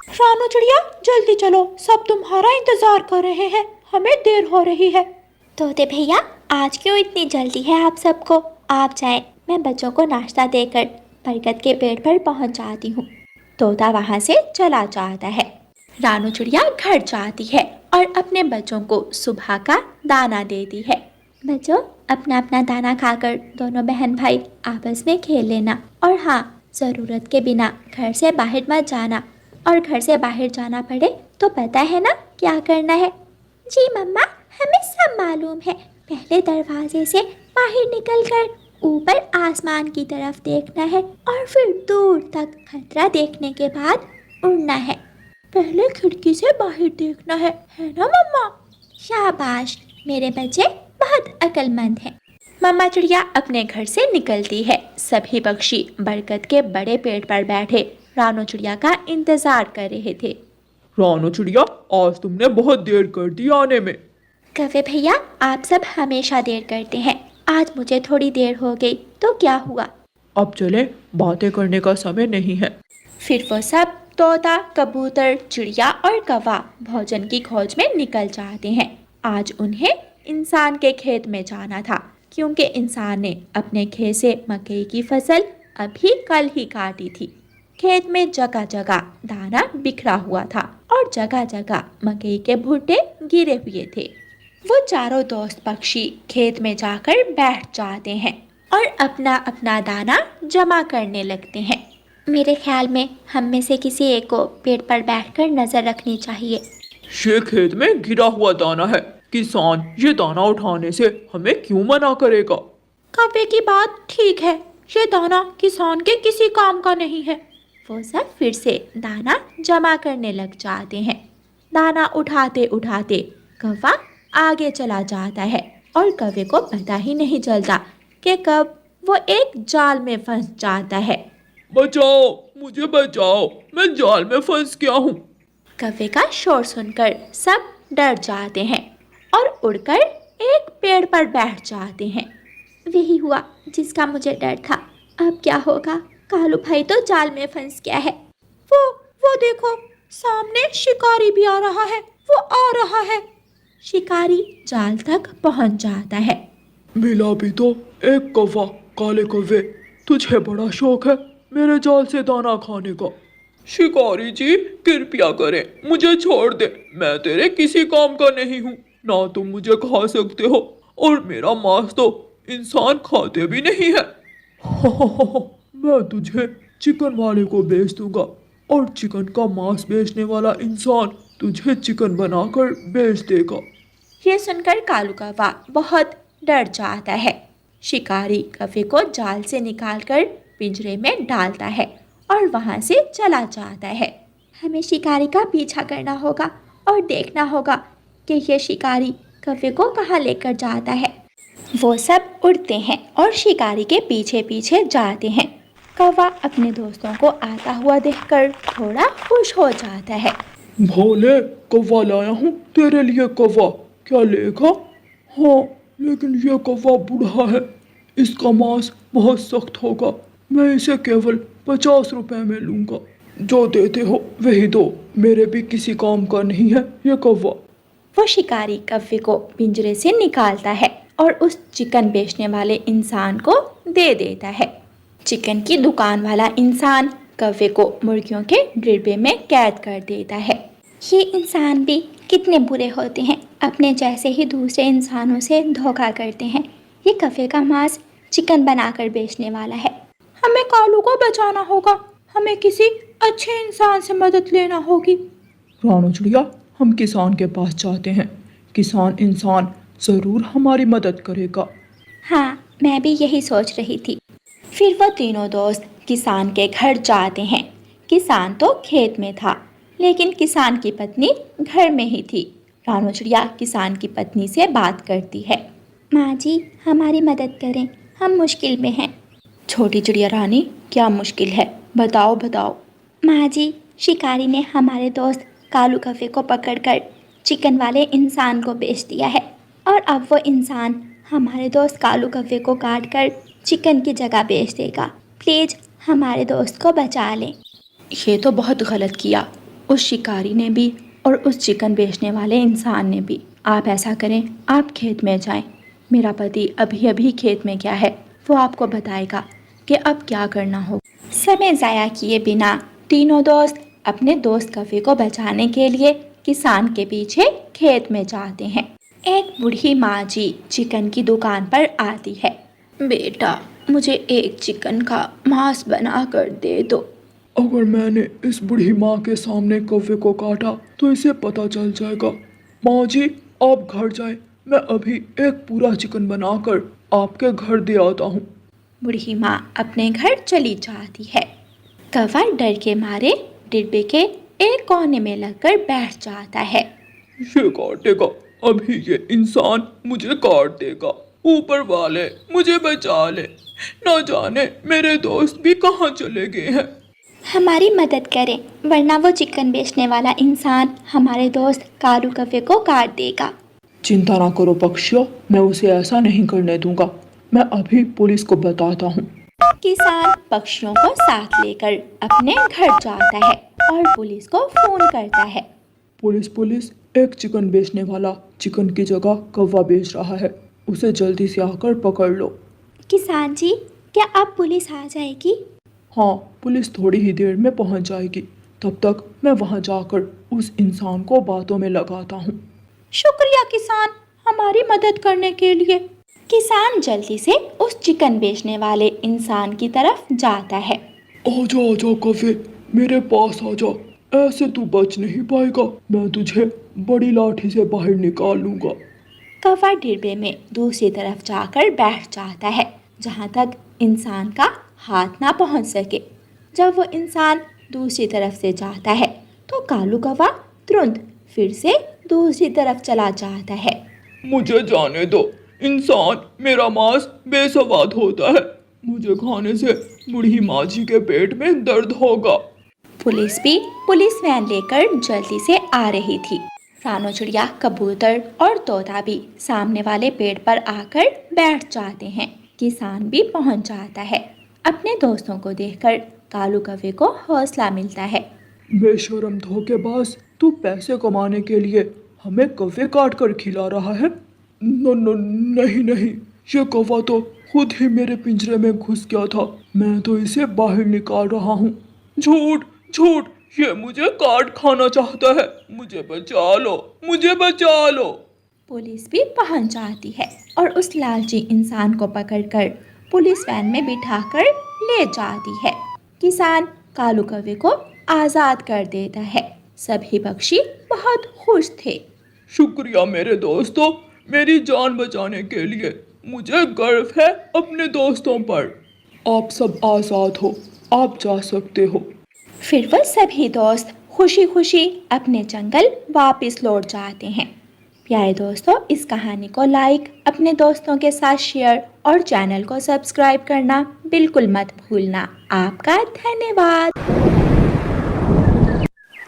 रानू चिड़िया जल्दी चलो, सब तुम्हारा इंतजार कर रहे हैं, हमें देर हो रही है। तोते भैया आज क्यों इतनी जल्दी है आप सबको? आप जाएं, मैं बच्चों को नाश्ता देकर बरगद के पेड़ पर पहुंच जाती हूँ। तोता वहां से चला जाता है। रानू चिड़िया घर जाती है और अपने बच्चों को सुबह का दाना देती है। बच्चों, अपना अपना दाना खाकर दोनों बहन भाई आपस में खेल लेना, और हाँ, ज़रूरत के बिना घर से बाहर मत जाना, और घर से बाहर जाना पड़े तो पता है ना क्या करना है? जी मम्मा, हमें सब मालूम है। पहले दरवाजे से बाहर निकलकर ऊपर आसमान की तरफ देखना है, और फिर दूर तक खतरा देखने के बाद उड़ना है। पहले खिड़की से बाहर देखना है ना मम्मा? शाबाश, मेरे बच्चे बहुत अक्लमंद हैं। मम्मा चिड़िया अपने घर से निकलती है। सभी पक्षी बरगद के बड़े पेड़ पर बैठे रानू चिड़िया का इंतजार कर रहे थे। रानू चिड़िया, आज तुमने बहुत देर कर दी आने में। कौवे भैया, आप सब हमेशा देर करते हैं, आज मुझे थोड़ी देर हो गई तो क्या हुआ? अब चले, बातें करने का समय नहीं है। फिर वो सब तोता, कबूतर, चिड़िया और कौवा भोजन की खोज में निकल जाते हैं। आज उन्हें इंसान के खेत में जाना था, क्योंकि इंसान ने अपने खेत से मकई की फसल अभी कल ही काटी थी। खेत में जगह जगह दाना बिखरा हुआ था और जगह जगह मकई के भुट्टे गिरे हुए थे। वो चारों दोस्त पक्षी खेत में जाकर बैठ जाते हैं और अपना अपना दाना जमा करने लगते हैं। मेरे ख्याल में हम में से किसी एक को पेड़ पर बैठकर नजर रखनी चाहिए। ये खेत में गिरा हुआ दाना है, किसान ये दाना उठाने से हमें क्यों मना करेगा? कौवे की बात ठीक है, ये दाना किसान के किसी काम का नहीं है। वो सब फिर से दाना जमा करने लग जाते हैं। दाना उठाते उठाते कौवा आगे चला जाता है और कौवे को पता ही नहीं चलता कि कब वो एक जाल में फंस जाता है। बचाओ, मुझे बचाओ, मैं जाल में फंस गया हूँ। कौवे का शोर सुनकर सब डर जाते हैं और उड़कर एक पेड़ पर बैठ जाते हैं। वही हुआ जिसका मुझे डर था। अब क्या होगा? कालू भाई तो जाल में फंस गया है। वो देखो, सामने शिकारी भी आ रहा है, वो आ रहा है। शिकारी जाल तक पहुंच जाता है। मिला भी तो एक कौवा। काले कौवे, तुझे बड़ा शौक है मेरे जाल से दाना खाने का। शिकारी जी, कृपया करें, मुझे छोड़ दे, मैं तेरे किसी काम का नहीं हूँ। ना तुम मुझे खा सकते हो और मेरा मांस तो इंसान खाते भी नहीं है। मैं तुझे चिकन वाले को बेच दूंगा और चिकन का मांस बेचने वाला इंसान तुझे चिकन बनाकर बेच देगा। ये सुनकर कालू कौवा बहुत डर जाता है। शिकारी कौवे को जाल से निकालकर पिंजरे में डालता है और वहां से चला जाता है। हमें शिकारी का पीछा करना होगा और देखना होगा कि ये शिकारी कौवे को कहाँ लेकर जाता है। वो सब उड़ते हैं और शिकारी के पीछे पीछे जाते हैं। कौवा अपने दोस्तों को आता हुआ देखकर थोड़ा खुश हो जाता है। भोले, कौवा लाया हूँ तेरे लिए। कौवा, क्या लेगा? हाँ, लेकिन ये कौवा बूढ़ा है, इसका मांस बहुत सख्त होगा। मैं इसे केवल 50 रुपए में लूँगा। जो देते हो वही दो, मेरे भी किसी काम का नहीं है ये कौवा। वो शिकारी कौवे को पिंजरे से निकालता है और उस चिकन बेचने वाले इंसान को दे देता है। चिकन की दुकान वाला इंसान कौवे को मुर्गियों के डिब्बे में कैद कर देता है। ये इंसान भी कितने बुरे होते हैं, अपने जैसे ही दूसरे इंसानों से धोखा करते हैं। ये कौवे का मांस चिकन बनाकर बेचने वाला है। हमें कालू को बचाना होगा, हमें किसी अच्छे इंसान से मदद लेना होगी। रानू चिड़िया, हम किसान के पास जाते हैं, किसान इंसान जरूर हमारी मदद करेगा। हाँ, मैं भी यही सोच रही थी। फिर वो तीनों दोस्त किसान के घर जाते हैं। किसान तो खेत में था, लेकिन किसान की पत्नी घर में ही थी। रानू चिड़िया किसान की पत्नी से बात करती है। माँ जी, हमारी मदद करें, हम मुश्किल में हैं। छोटी चिड़िया रानी, क्या मुश्किल है? बताओ बताओ। माँ जी, शिकारी ने हमारे दोस्त कालू कौवे को पकड़कर चिकन वाले इंसान को बेच दिया है, और अब वो इंसान हमारे दोस्त कालू कौवे को काट कर चिकन की जगह बेच देगा। प्लीज़ हमारे दोस्त को बचा लें। ये तो बहुत गलत किया। उस शिकारी ने भी और उस चिकन बेचने वाले इंसान ने भी। आप ऐसा करें, आप खेत में जाएं। मेरा पति अभी अभी खेत में गया है, वो आपको बताएगा कि अब क्या करना हो। समय ज़ाया किए बिना तीनों दोस्त अपने दोस्त कौवे को बचाने के लिए किसान के पीछे खेत में जाते हैं। एक बूढ़ी माँ जी चिकन की दुकान पर आती है। बेटा, मुझे एक चिकन का मांस बना कर दे दो। अगर मैंने इस बूढ़ी माँ के सामने कौवे को काटा तो इसे पता चल जाएगा। माँ जी, आप घर जाएं, मैं अभी एक पूरा चिकन बनाकर आपके घर दे आता हूँ। बूढ़ी माँ अपने घर चली जाती है। कौवा डर के मारे डिब्बे के एक कोने में लगकर बैठ जाता है। ये काटेगा, अभी ये इंसान मुझे काट देगा। ऊपर वाले मुझे बचा ले, न जाने मेरे दोस्त भी कहाँ चले गए हैं। हमारी मदद करें, वरना वो चिकन बेचने वाला इंसान हमारे दोस्त कालू कौवे को काट देगा। चिंता ना करो पक्षियों, मैं उसे ऐसा नहीं करने दूंगा। मैं अभी पुलिस को बताता हूँ। किसान पक्षियों को साथ लेकर अपने घर जाता है और पुलिस को फोन करता है। पुलिस, एक चिकन बेचने वाला चिकन की जगह कौवा बेच रहा है, उसे जल्दी से आकर पकड़ लो। किसान जी, क्या अब पुलिस आ जाएगी? हाँ, पुलिस थोड़ी ही देर में पहुंच जाएगी। तब तक मैं वहां जाकर उस इंसान को बातों में लगाता हूँ। शुक्रिया किसान, हमारी मदद करने के लिए। किसान जल्दी से उस चिकन बेचने वाले इंसान की तरफ जाता है। आजा कौवे, मेरे पास आजा, ऐसे तू बच नहीं पाएगा। मैं तुझे बड़ी लाठी से बाहर निकाल लूंगा। कौवा डिब्बे में दूसरी तरफ जाकर बैठ जाता है, जहाँ तक इंसान का हाथ ना पहुँच सके। जब वो इंसान दूसरी तरफ से जाता है तो कालू कौवा तुरंत फिर से दूसरी तरफ चला जाता है। मुझे जाने दो, इंसान मेरा मांस बेस्वाद होता है। मुझे खाने से बूढ़ी माँ जी के पेट में दर्द होगा। पुलिस भी पुलिस वैन लेकर जल्दी से आ रही थी। रानो चिड़िया, कबूतर और तोता भी सामने वाले पेड़ पर आकर बैठ जाते हैं। किसान भी पहुंच जाता है। अपने दोस्तों को देखकर कालू कौवे को हौसला मिलता है। बेशरम धोखेबाज, तू पैसे कमाने के लिए हमें कौवे काट कर खिला रहा है? नहीं, ये कौवा तो खुद ही मेरे पिंजरे में घुस गया था। मैं तो इसे बाहर निकाल रहा हूँ। झूठ, ये मुझे काट खाना चाहता है। मुझे बचा लो। पुलिस भी पहुंच जाती है और उस लालची इंसान को पकड़कर पुलिस वैन में बिठाकर ले जाती है। किसान कालू कौवे को आज़ाद कर देता है। सभी पक्षी बहुत खुश थे। शुक्रिया मेरे दोस्तों, मेरी जान बचाने के लिए। मुझे गर्व है अपने दोस्तों पर। आप सब आज़ाद हो, आप जा सकते हो। फिर वह सभी दोस्त खुशी खुशी अपने जंगल वापस लौट जाते हैं। प्यारे दोस्तों, इस कहानी को लाइक, अपने दोस्तों के साथ शेयर और चैनल को सब्सक्राइब करना बिल्कुल मत भूलना। आपका धन्यवाद।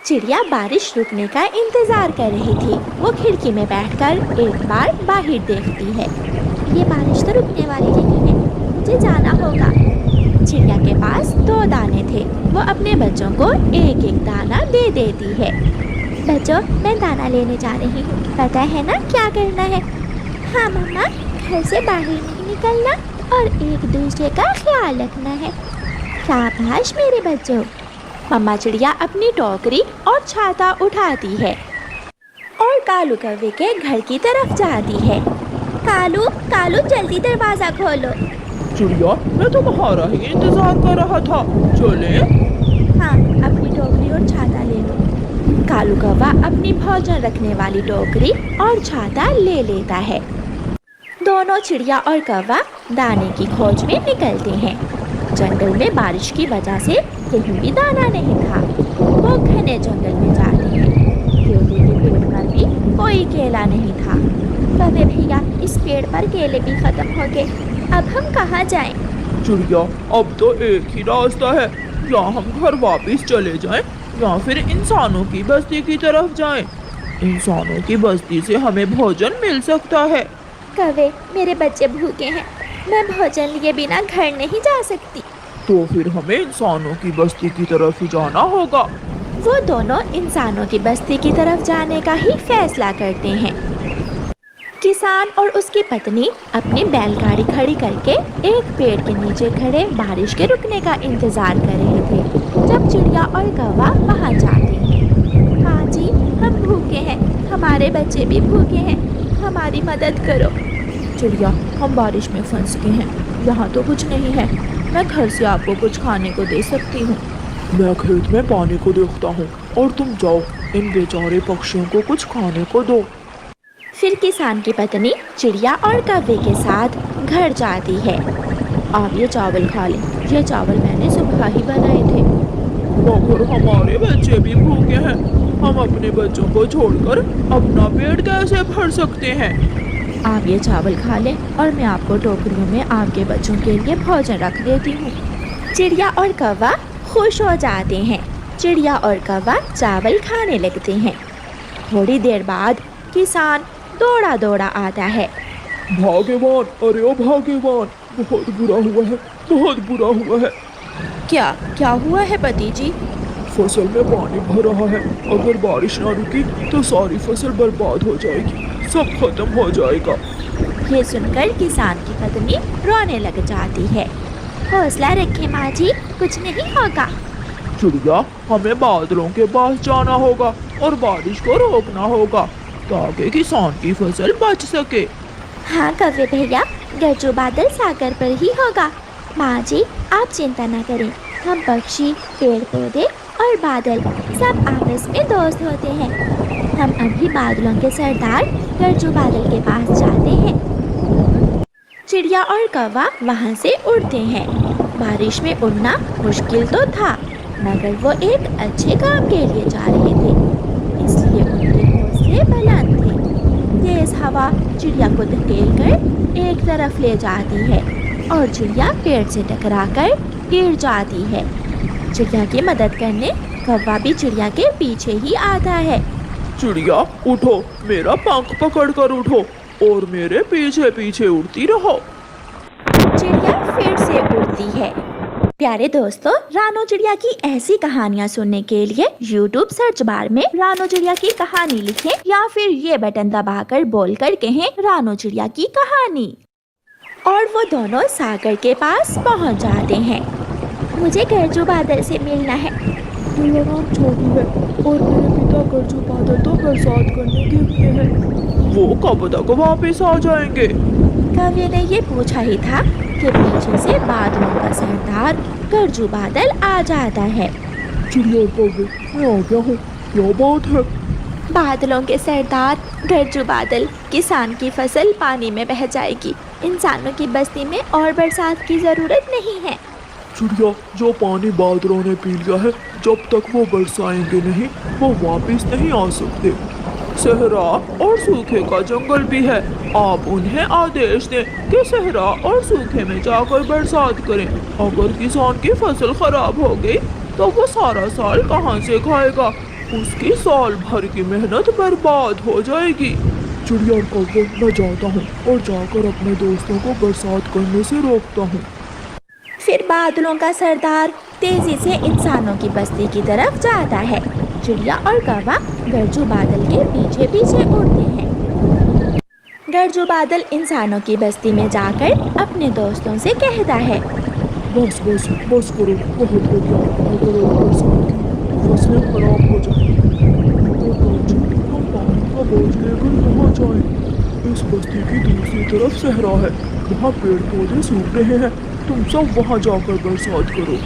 चिड़िया बारिश रुकने का इंतजार कर रही थी। वो खिड़की में बैठकर एक बार बाहर देखती है। ये बारिश तो रुकने वाली नहीं है, मुझे जाना होगा। चिड़िया के पास 2 दाने थे। वो अपने बच्चों को एक एक दाना दे देती है। बच्चों, मैं दाना लेने जा रही हूँ, पता है ना क्या करना है? हाँ मम्मा, घर से बाहर नहीं निकलना और एक दूसरे का ख्याल रखना है। शाबाश मेरे बच्चों। मम्मा चिड़िया अपनी टोकरी और छाता उठाती है और कालू कौवे के घर की तरफ जाती है। कालू जल्दी दरवाजा खोलो। चिड़िया, मैं तुम्हारा ही इंतजार कर रहा था। चले? हाँ, अपनी टोकरी और छाता ले लो। कालू कौवा अपनी भोजन रखने वाली टोकरी और छाता ले लेता है। दोनों चिड़िया और कौवा दाने की खोज में निकलते हैं। जंगल में बारिश की वजह से कहीं भी दाना नहीं था। वो घने जंगल में जाते हैं। केले के पेड़ पर भी कोई केला नहीं था। कौवे भैया, इस पेड़ पर केले भी खत्म हो गए, अब हम कहाँ जाएं? चिड़िया, अब तो एक ही रास्ता है, या हम घर वापस चले जाएं या फिर इंसानों की बस्ती की तरफ जाएं। इंसानों की बस्ती से हमें भोजन मिल सकता है। कौवे, मेरे बच्चे भूखे हैं, मैं भोजन लिए बिना घर नहीं जा सकती। तो फिर हमें इंसानों की बस्ती की तरफ ही जाना होगा। वो दोनों इंसानों की बस्ती की तरफ जाने का ही फैसला करते हैं। किसान और उसकी पत्नी अपनी बैलगाड़ी खड़ी करके एक पेड़ के नीचे खड़े बारिश के रुकने का इंतजार कर रहे थे जब चिड़िया और कौवा वहां जाते हैं। माँ जी, हम भूखे हैं, हमारे बच्चे भी भूखे हैं, हमारी मदद करो। चिड़िया, हम बारिश में फंस गए हैं, यहाँ तो कुछ नहीं है। मैं घर से आपको कुछ खाने को दे सकती हूँ। मैं खेत में पानी को देखता हूँ और तुम जाओ इन बेचारे पक्षियों को कुछ खाने को दो। फिर किसान की पत्नी चिड़िया और कौवे के साथ घर जाती है। आप ये चावल खा लें, ये चावल मैंने सुबह ही बनाए थे। मगर हमारे बच्चे भी भूखे हैं, हम अपने बच्चों को छोड़कर अपना पेट कैसे भर सकते हैं? आप ये चावल खा लें और मैं आपको टोकरियों में आपके बच्चों के लिए भोजन रख देती हूँ। चिड़िया और कौवा खुश हो जाते हैं। चिड़िया और कौवा चावल खाने लगते हैं। थोड़ी देर बाद किसान दौड़ा दौड़ा आता है। भाग्यवान, अरे ओ भाग्यवान, बहुत बुरा हुआ है, बहुत बुरा हुआ है। क्या हुआ है पति जी? फसल में पानी भर रहा है, अगर बारिश ना रुकी तो सारी फसल बर्बाद हो जाएगी, सब खत्म हो जाएगा। ये सुनकर किसान की पत्नी रोने लग जाती है। हौसला रखें माँ जी, कुछ नहीं होगा। चिड़िया, हमें बादलों के पास जाना होगा और बारिश को रोकना होगा ताकि किसान की फसल बच सके। हाँ कौवे भैया, गरजू बादल सागर पर ही होगा। माँ जी, आप चिंता न करें, हम पक्षी, पेड़ पौधे और बादल सब आपस में दोस्त होते हैं। हम अभी बादलों के सरदार गरजू बादल के पास जाते हैं। चिड़िया और कौवा वहाँ से उड़ते हैं। बारिश में उड़ना मुश्किल तो था, मगर वो एक अच्छे काम के लिए जा रहे थे, इसलिए उनके हौसले बुलंद थे। तेज हवा चिड़िया को धकेलकर एक तरफ ले जाती है और चिड़िया पेड़ से टकराकर गिर जाती है। चिड़िया की मदद करने कौवा भी चिड़िया के पीछे ही आता है। चिड़िया उठो, मेरा पंख पकड़कर उठो और मेरे पीछे पीछे उड़ती रहो। चिड़िया फिर से उड़ती है। प्यारे दोस्तों, रानो चिड़िया की ऐसी कहानियाँ सुनने के लिए YouTube सर्च बार में रानो चिड़िया की कहानी लिखें या फिर ये बटन दबाकर बोलकर कहें रानो चिड़िया की कहानी, और वो दोनों सागर के पास पहुंच जाते हैं। मुझे गरजू बादल से मिलना है। मेरा नाम छोटू है और मेरे पिता गरजू बादल तो बरसात करने के लिए हैं। वो कब तक वापस आ जाएंगे? कौवे ने ये पूछा ही था कि पीछे से बादलों का सरदार गरजू बादल आ जाता है। चिड़िया और कौवे, मैं आ गया हूँ, क्या बात है? बादलों के सरदार गरजू बादल, किसान की फसल पानी में बह जाएगी। इंसानों की बस्ती में और बरसात की जरूरत नहीं है। चिड़िया, जो पानी बादलों ने पी लिया है, जब तक वो बरसाएंगे नहीं वो वापस नहीं आ सकते। सहरा और सूखे का जंगल भी है, आप उन्हें आदेश दें कि सहरा और सूखे में जाकर बरसात करें। अगर किसान की फसल खराब हो गई तो वो सारा साल कहाँ से खाएगा? उसकी साल भर की मेहनत बर्बाद हो जाएगी। चिड़िया और कौवे, मैं जाता हूँ और जाकर अपने दोस्तों को बरसात करने से रोकता हूँ। फिर बादलों का सरदार तेजी से इंसानों की बस्ती की तरफ जाता है। चिड़िया और कौवा गरजू बादल के पीछे पीछे उड़ते हैं। गरजू बादल इंसानों की बस्ती में जाकर अपने दोस्तों से कहता है, बस बस बस करो, बहुत हो गया। अगर और बरसात की तो फसलें खराब हो जाएंगी। हम पानी का बोझ लेकर कहाँ जाएं? इस बस्ती की दूसरी तरफ सहरा है, वहाँ पेड़ पौधे सूख रहे हैं, तुम सब वहाँ जाकर बरसात करो।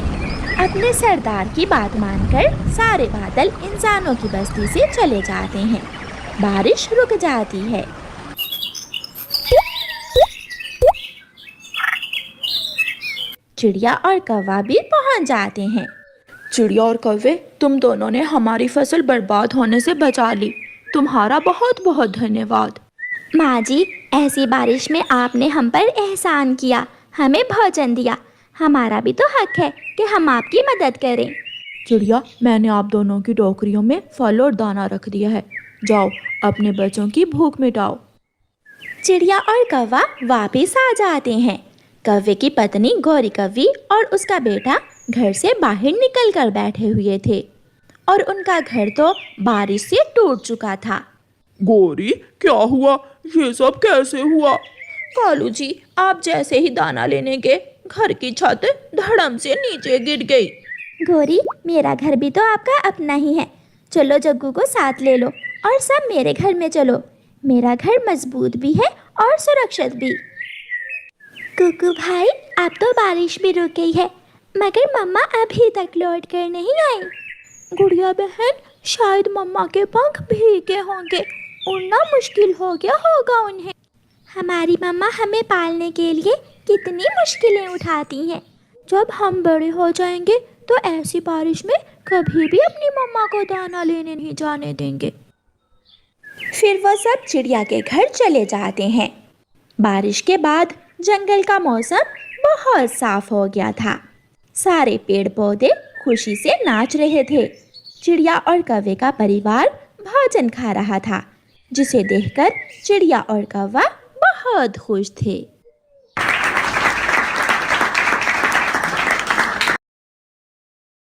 अपने सरदार की बात मानकर सारे बादल इंसानों की बस्ती से चले जाते हैं। बारिश रुक जाती है। चिड़िया और कौवा भी पहुंच जाते हैं। चिड़िया और कौवे, तुम दोनों ने हमारी फसल बर्बाद होने से बचा ली, तुम्हारा बहुत बहुत धन्यवाद। माँ जी, ऐसी बारिश में आपने हम पर एहसान किया, हमें भोजन दिया, हमारा भी तो हक है कि हम आपकी मदद करें। चिड़िया, मैंने आप दोनों की टोकरियों में फल और दाना रख दिया है, जाओ अपने बच्चों की भूख मिटाओ। चिड़िया और कौवा वापस आ जाते हैं। कौवे की पत्नी गौरी कौवी और उसका बेटा घर से बाहर निकल कर बैठे हुए थे। और उनका घर तो बारिश से टूट चुका था। गौरी, क्या हुआ? ये सब कैसे हुआ? कालू जी, आप जैसे ही दाना लेने गए, घर की छत धड़म से नीचे गिर गई। गौरी, मेरा घर भी तो आपका अपना ही है। चलो जग्गू को साथ ले लो और सब मेरे घर में चलो। मेरा घर मजबूत भी है और सुरक्षित भी। कुकू भाई, अब तो बारिश भी रुक गई है, मगर मम्मा अभी तक लौट कर नहीं आई। गुड़िया बहन, शायद मम्मा के पंख भीगे होंगे, उड़ना मुश्किल हो गया होगा उन्हें। हमारी मम्मा हमें पालने के लिए कितनी मुश्किलें उठाती हैं। जब हम बड़े हो जाएंगे तो ऐसी बारिश में कभी भी अपनी मम्मा को दाना लेने नहीं जाने देंगे। फिर वह सब चिड़िया के घर चले जाते हैं। बारिश के बाद जंगल का मौसम बहुत साफ हो गया था। सारे पेड़ पौधे खुशी से नाच रहे थे। चिड़िया और कौवे का परिवार भोजन खा रहा था, जिसे देखकर चिड़िया और कौवा बहुत खुश थे।